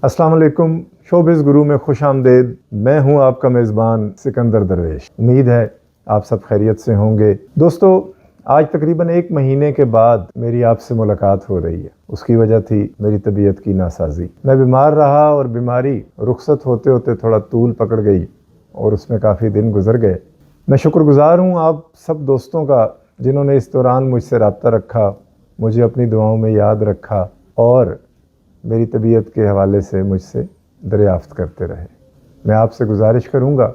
अस्सलाम वालेकुम। शोबिज़ गुरु में खुश आमदेद। मैं हूं आपका मेज़बान सिकंदर दरवेश। उम्मीद है आप सब खैरियत से होंगे। दोस्तों, आज तकरीबन 1 महीने के बाद मेरी आपसे मुलाकात हो रही है। उसकी वजह थी मेरी तबीयत की नासाजी। मैं बीमार रहा और बीमारी रुखसत होते होते थोड़ा तूल पकड़ गई और उसमें काफ़ी दिन गुजर गए। मैं शुक्रगुजार हूं आप सब दोस्तों का जिन्होंने इस दौरान मुझसे रब्ता रखा, मुझे अपनी दुआओं में याद रखा और मेरी तबीयत के हवाले से मुझसे दरियाफ्त करते रहे। मैं आपसे गुजारिश करूंगा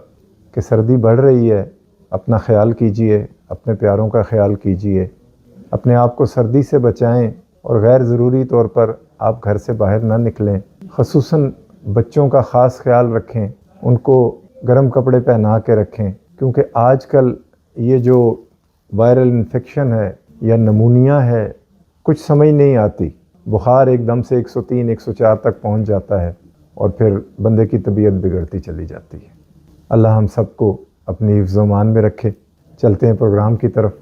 कि सर्दी बढ़ रही है, अपना ख्याल कीजिए, अपने प्यारों का ख्याल कीजिए, अपने आप को सर्दी से बचाएं और गैर ज़रूरी तौर पर आप घर से बाहर ना निकलें। ख़ुसूसन बच्चों का ख़ास ख्याल रखें, उनको गर्म कपड़े पहना के रखें, क्योंकि आजकल ये जो वायरल इन्फेक्शन है या नमूनिया है, कुछ समझ नहीं आती। बुखार एकदम से 103 104 तक पहुंच जाता है और फिर बंदे की तबीयत बिगड़ती चली जाती है। अल्लाह हम सबको अपनी हिफ्ज़-ओ-मान में रखे। चलते हैं प्रोग्राम की तरफ।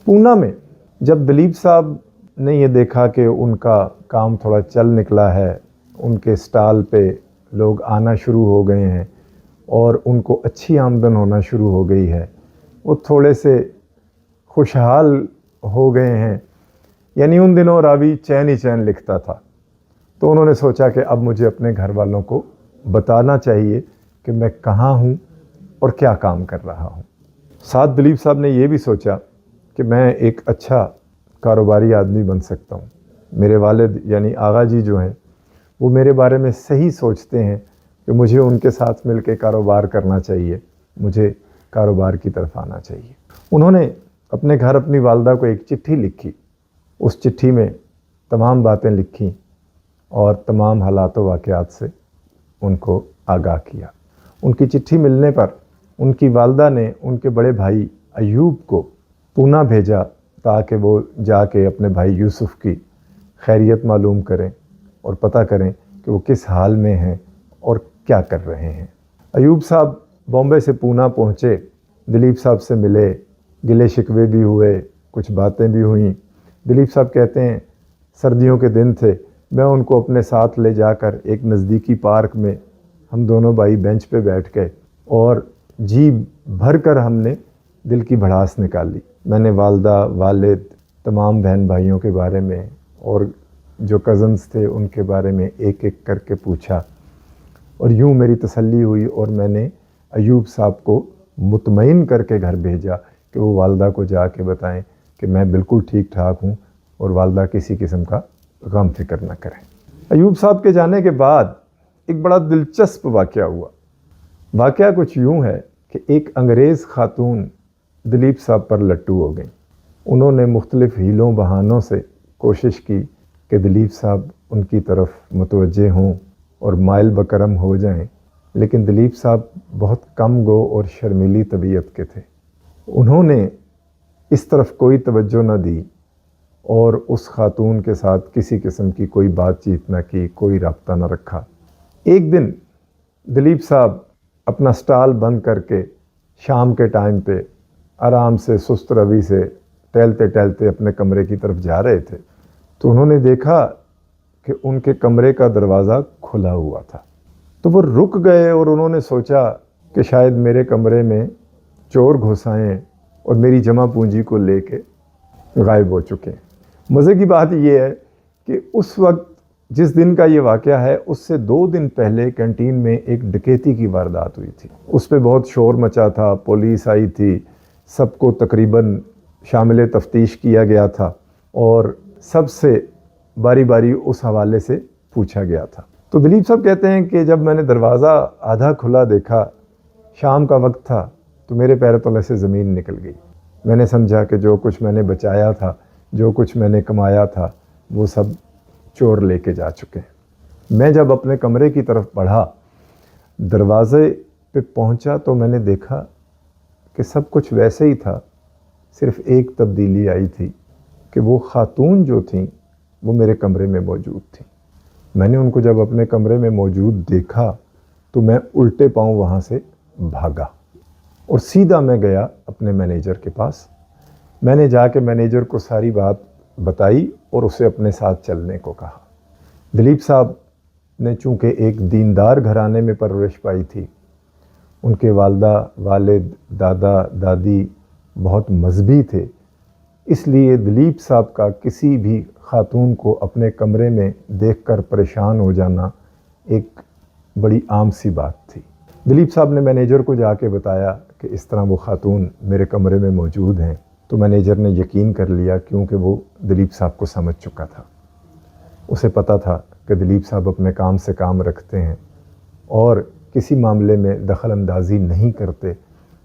पूना में जब दिलीप साहब ने ये देखा कि उनका काम थोड़ा चल निकला है, उनके स्टॉल पे लोग आना शुरू हो गए हैं और उनको अच्छी आमदन होना शुरू हो गई है, वो थोड़े से खुशहाल हो गए हैं। यानी उन दिनों रावी चैन ही चैन लिखता था, तो उन्होंने सोचा कि अब मुझे अपने घर वालों को बताना चाहिए कि मैं कहाँ हूँ और क्या काम कर रहा हूँ। साथ दिलीप साहब ने यह भी सोचा कि मैं एक अच्छा कारोबारी आदमी बन सकता हूँ। मेरे वालिद यानी आगा जी जो हैं, वो मेरे बारे में सही सोचते हैं कि मुझे उनके साथ मिलकर कारोबार करना चाहिए, मुझे कारोबार की तरफ आना चाहिए। उन्होंने अपने घर अपनी वालदा को एक चिट्ठी लिखी। उस चिट्ठी में तमाम बातें लिखी और तमाम हालात व वाक़यात से उनको आगाह किया। उनकी चिट्ठी मिलने पर उनकी वालदा ने उनके बड़े भाई अयूब को पूना भेजा ताकि वो जाके अपने भाई यूसुफ़ की खैरियत मालूम करें और पता करें कि वो किस हाल में हैं और क्या कर रहे हैं। अयूब साहब बॉम्बे से पूना पहुँचे, दिलीप साहब से मिले, गिले शिकवे भी हुए, कुछ बातें भी हुईं। दिलीप साहब कहते हैं सर्दियों के दिन थे, मैं उनको अपने साथ ले जाकर एक नज़दीकी पार्क में हम दोनों भाई बेंच पे बैठ गए और जी भर कर हमने दिल की भड़ास निकाली। मैंने वालदा, वालिद, तमाम बहन भाइयों के बारे में और जो कज़न्स थे उनके बारे में एक एक करके पूछा और यूँ मेरी तसल्ली हुई और मैंने अयूब साहब को मुतमईन करके घर भेजा कि वो वालदा को जाके बताएं कि मैं बिल्कुल ठीक ठाक हूँ और वालदा किसी किस्म का गम फिक्र न करें। अयूब साहब के जाने के बाद एक बड़ा दिलचस्प वाक़या हुआ। वाक़या कुछ यूँ है कि एक अंग्रेज़ खातून दिलीप साहब पर लट्टू हो गई। उन्होंने मुख्तलिफ़ हीलों बहानों से कोशिश की कि दिलीप साहब उनकी तरफ मुतवज्जे हों और माइल बकरम हो जाएं, लेकिन दिलीप साहब बहुत कम गो और शर्मीली तबीयत के थे। उन्होंने इस तरफ कोई तवज्जो न दी और उस खातून के साथ किसी किस्म की कोई बातचीत न की, कोई राब्ता न रखा। एक दिन दिलीप साहब अपना स्टॉल बंद करके शाम के टाइम पे आराम से सुस्त रवि से टहलते टहलते अपने कमरे की तरफ जा रहे थे, तो उन्होंने देखा कि उनके कमरे का दरवाज़ा खुला हुआ था। तो वो रुक गए और उन्होंने सोचा कि शायद मेरे कमरे में चोर घुस आए और मेरी जमा पूंजी को लेके गायब हो चुके हैं। मज़े की बात यह है कि उस वक्त जिस दिन का ये वाक़या है, उससे 2 दिन पहले कैंटीन में एक डकैती की वारदात हुई थी। उस पर बहुत शोर मचा था, पुलिस आई थी, सबको तकरीबन शामिल तफ्तीश किया गया था और सबसे बारी बारी उस हवाले से पूछा गया था। तो दिलीप साहब कहते हैं कि जब मैंने दरवाज़ा आधा खुला देखा, शाम का वक्त था, तो मेरे पैरों तले से ज़मीन निकल गई। मैंने समझा कि जो कुछ मैंने बचाया था, जो कुछ मैंने कमाया था, वो सब चोर लेके जा चुके हैं। मैं जब अपने कमरे की तरफ बढ़ा, दरवाज़े पे पहुंचा, तो मैंने देखा कि सब कुछ वैसे ही था। सिर्फ़ एक तब्दीली आई थी कि वो खातून जो थी वो मेरे कमरे में मौजूद थी। मैंने उनको जब अपने कमरे में मौजूद देखा तो मैं उल्टे पाँव वहाँ से भागा और सीधा मैं गया अपने मैनेजर के पास। मैंने जाके मैनेजर को सारी बात बताई और उसे अपने साथ चलने को कहा। दिलीप साहब نے چونکہ ایک دیندار گھرانے میں پرورش پائی تھی، ان کے والدہ، والد، دادا، دادی بہت مذہبی تھے، اس لیے دلیپ صاحب کا کسی بھی خاتون کو اپنے کمرے میں دیکھ کر پریشان ہو جانا ایک بڑی عام سی بات تھی۔ دلیپ صاحب نے مینیجر کو جا کے بتایا کہ اس طرح وہ خاتون میرے کمرے میں موجود ہیں، تو مینیجر نے یقین کر لیا کیونکہ وہ دلیپ صاحب کو سمجھ چکا تھا۔ اسے پتہ تھا کہ دلیپ صاحب اپنے کام سے کام رکھتے ہیں اور کسی معاملے میں دخل اندازی نہیں کرتے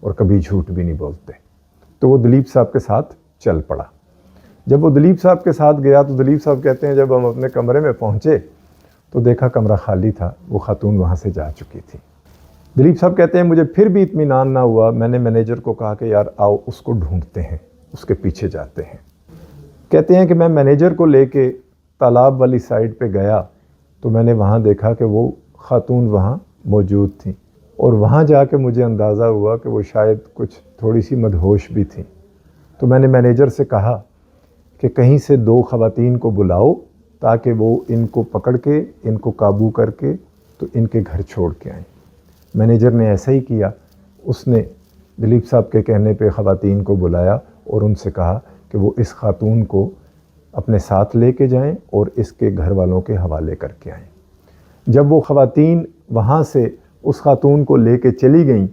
اور کبھی جھوٹ بھی نہیں بولتے، تو وہ دلیپ صاحب کے ساتھ چل پڑا۔ جب وہ دلیپ صاحب کے ساتھ گیا تو دلیپ صاحب کہتے ہیں جب ہم اپنے کمرے میں پہنچے تو دیکھا کمرہ خالی تھا، وہ خاتون وہاں سے جا چکی تھی۔ دلیپ صاحب کہتے ہیں مجھے پھر بھی اطمینان نہ ہوا، میں نے مینیجر کو کہا کہ یار آؤ اس کو ڈھونڈتے ہیں، اس کے پیچھے جاتے ہیں۔ کہتے ہیں کہ میں مینیجر کو لے کے تالاب والی سائڈ پہ گیا تو میں نے وہاں دیکھا کہ وہ خاتون وہاں موجود تھیں، اور وہاں جا کے مجھے اندازہ ہوا کہ وہ شاید کچھ تھوڑی سی مدہوش بھی تھیں۔ تو میں نے مینیجر سے کہا کہ کہیں سے 2 خواتین کو بلاؤ تاکہ وہ ان کو پکڑ کے ان کو قابو کر کے تو ان کے گھر چھوڑ کے آئیں۔ مینیجر نے ایسا ہی کیا، اس نے دلیپ صاحب کے کہنے پہ خواتین کو بلایا اور ان سے کہا کہ وہ اس خاتون کو اپنے ساتھ لے کے جائیں اور اس کے گھر والوں کے حوالے کر کے آئیں۔ جب وہ خواتین وہاں سے اس خاتون کو لے کے چلی گئیں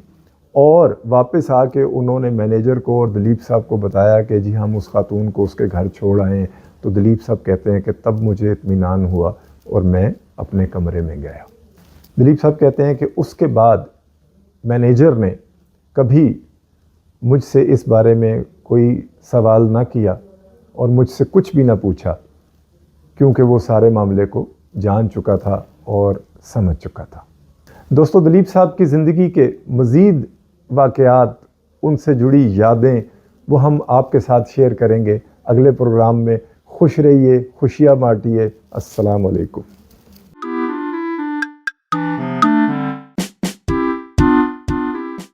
اور واپس آ کے انہوں نے مینیجر کو اور دلیپ صاحب کو بتایا کہ جی ہم اس خاتون کو اس کے گھر چھوڑ آئے ہیں، تو دلیپ صاحب کہتے ہیں کہ تب مجھے اطمینان ہوا اور میں اپنے کمرے میں گیا۔ دلیپ صاحب کہتے ہیں کہ اس کے بعد مینیجر نے کبھی مجھ سے اس بارے میں کوئی سوال نہ کیا اور مجھ سے کچھ بھی نہ پوچھا، کیونکہ وہ سارے معاملے کو جان چکا تھا اور سمجھ چکا تھا۔ دوستو، دلیپ صاحب کی زندگی کے مزید واقعات، ان سے جڑی یادیں وہ ہم آپ کے ساتھ شیئر کریں گے اگلے پروگرام میں۔ خوش رہیے، خوشیاں بانٹیے۔ السلام علیکم۔